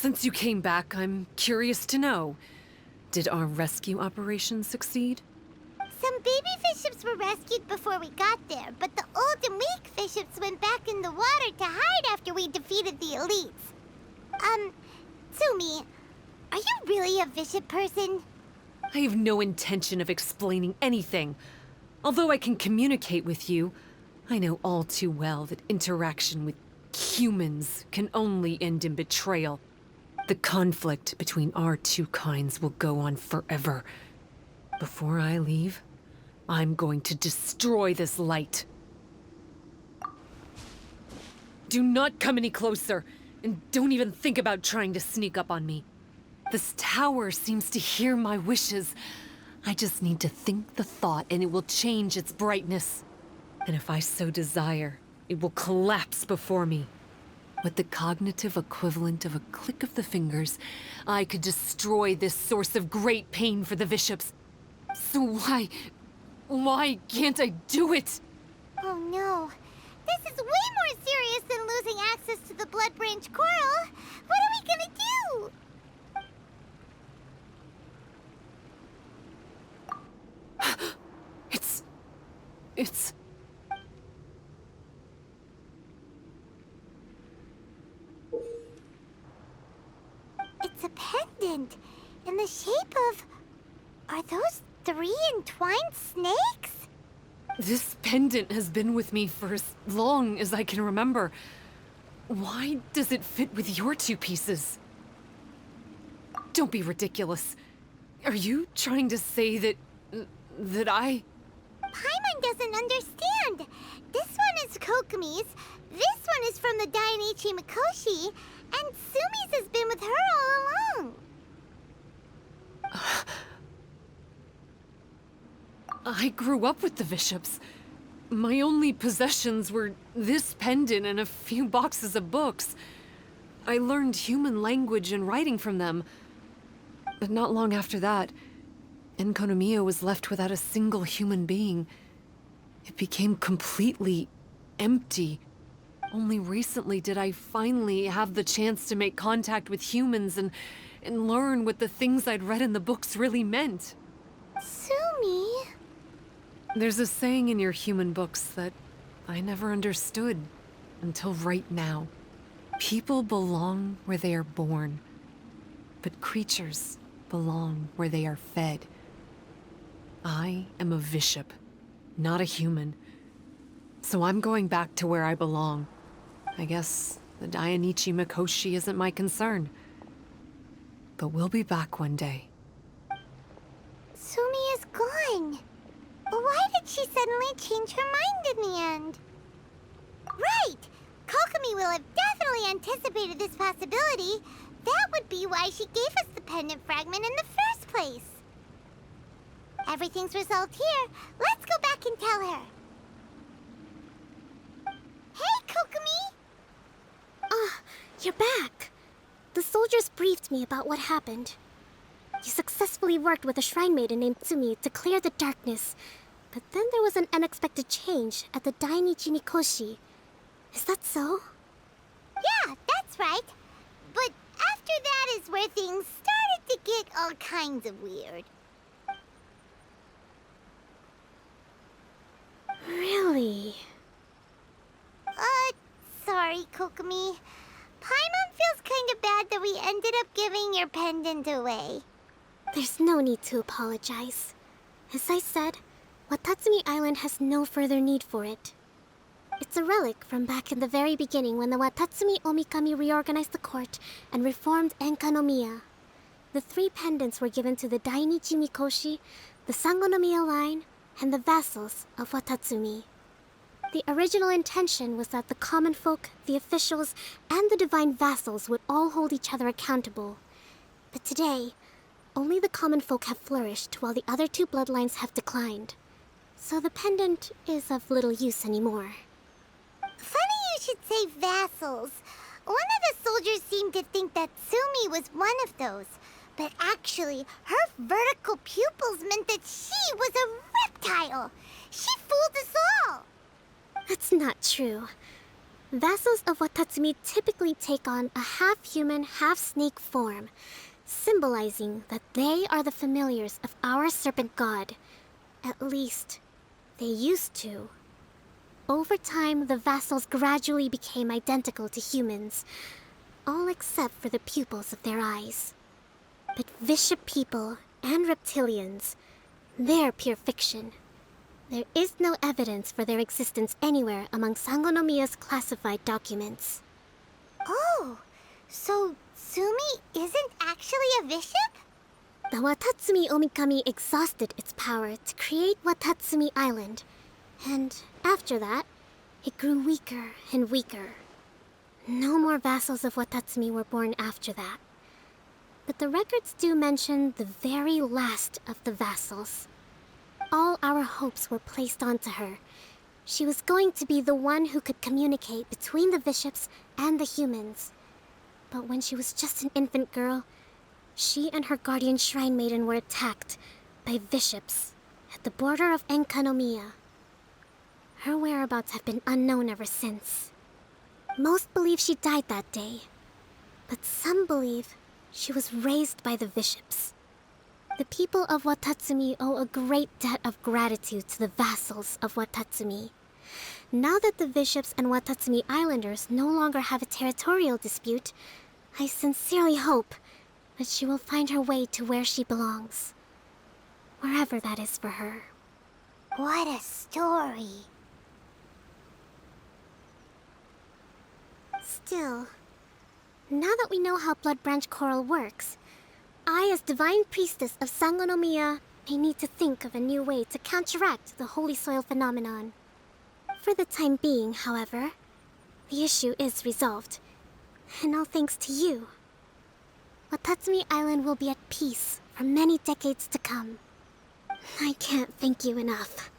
Since you came back, I'm curious to know. Did our rescue operation succeed? Some baby fishships were rescued before we got there, but the old and weak fishships went back in the water to hide after we defeated the elites. Tsumi, are you really a fishship person? I have no intention of explaining anything. Although I can communicate with you, I know all too well that interaction with humans can only end in betrayal. The conflict between our two kinds will go on forever. Before I leave, I'm going to destroy this light. Do not come any closer, and don't even think about trying to sneak up on me. This tower seems to hear my wishes. I just need to think the thought and it will change its brightness. And if I so desire, it will collapse before me. With the cognitive equivalent of a click of the fingers, I could destroy this source of great pain for the bishops. So why can't I do it? Oh no. This is way more serious than losing access to the Blood Branch Coral. What are we gonna do? It's... It's a pendant in the shape of... Are those 3 entwined snakes? This pendant has been with me for as long as I can remember. Why does it fit with your 2 pieces? Don't be ridiculous. Are you trying to say that I... Paimon doesn't understand. This one is Kokomi's, this one is from the Dainichi Mikoshi, and Sumi's has been with her all along. I grew up with the bishops. My only possessions were this pendant and a few boxes of books. I learned human language and writing from them. But not long after that, Enkonomiya was left without a single human being. It became completely empty. Only recently did I finally have the chance to make contact with humans and learn what the things I'd read in the books really meant. Sumi? There's a saying in your human books that I never understood until right now. People belong where they are born, but creatures belong where they are fed. I am a bishop, not a human. So I'm going back to where I belong. I guess the Dainichi Mikoshi isn't my concern. But we'll be back one day. Sumi is gone. Why did she suddenly change her mind in the end? Right! Kokomi will have definitely anticipated this possibility. That would be why she gave us the pendant fragment in the first place. Everything's resolved here. Let's go back and tell her. Hey, Kokomi! You're back. The soldiers briefed me about what happened. You successfully worked with a shrine maiden named Tsumi to clear the darkness. But then there was an unexpected change at the Dainichi Mikoshi. Is that so? Yeah, that's right. But after that is where things started to get all kinds of weird. Really? Sorry, Kokomi. Paimon feels kind of bad that we ended up giving your pendant away. There's no need to apologize. As I said, Watatsumi Island has no further need for it. It's a relic from back in the very beginning when the Watatsumi Omikami reorganized the court and reformed Enkanomiya. The 3 pendants were given to the Dainichi Mikoshi, the Sangonomiya line, and the Vassals of Watatsumi. The original intention was that the common folk, the officials, and the divine vassals would all hold each other accountable. But today, only the common folk have flourished while the other 2 bloodlines have declined. So the pendant is of little use anymore. Funny you should say vassals. One of the soldiers seemed to think that Sumi was one of those. But actually, her vertical pupils meant that she was a reptile. She fooled us all. That's not true. Vassals of Watatsumi typically take on a half-human, half-snake form, symbolizing that they are the familiars of our serpent god. At least, they used to. Over time, the vassals gradually became identical to humans, all except for the pupils of their eyes. But Bishop people and reptilians, they're pure fiction. There is no evidence for their existence anywhere among Sangonomiya's classified documents. Oh, so Tsumi isn't actually a bishop? The Watatsumi Omikami exhausted its power to create Watatsumi Island, and after that, it grew weaker and weaker. No more vassals of Watatsumi were born after that. But the records do mention the very last of the vassals. All our hopes were placed onto her. She was going to be the one who could communicate between the bishops and the humans. But when she was just an infant girl, she and her guardian shrine maiden were attacked by bishops at the border of Enkanomiya. Her whereabouts have been unknown ever since. Most believe she died that day, but some believe she was raised by the bishops. The people of Watatsumi owe a great debt of gratitude to the vassals of Watatsumi. Now that the bishops and Watatsumi Islanders no longer have a territorial dispute, I sincerely hope that she will find her way to where she belongs. Wherever that is for her. What a story. Still, now that we know how Blood Branch Coral works, I, as Divine Priestess of Sangonomiya, may need to think of a new way to counteract the Holy Soil phenomenon. For the time being, however, the issue is resolved, and all thanks to you. Watatsumi Island will be at peace for many decades to come. I can't thank you enough.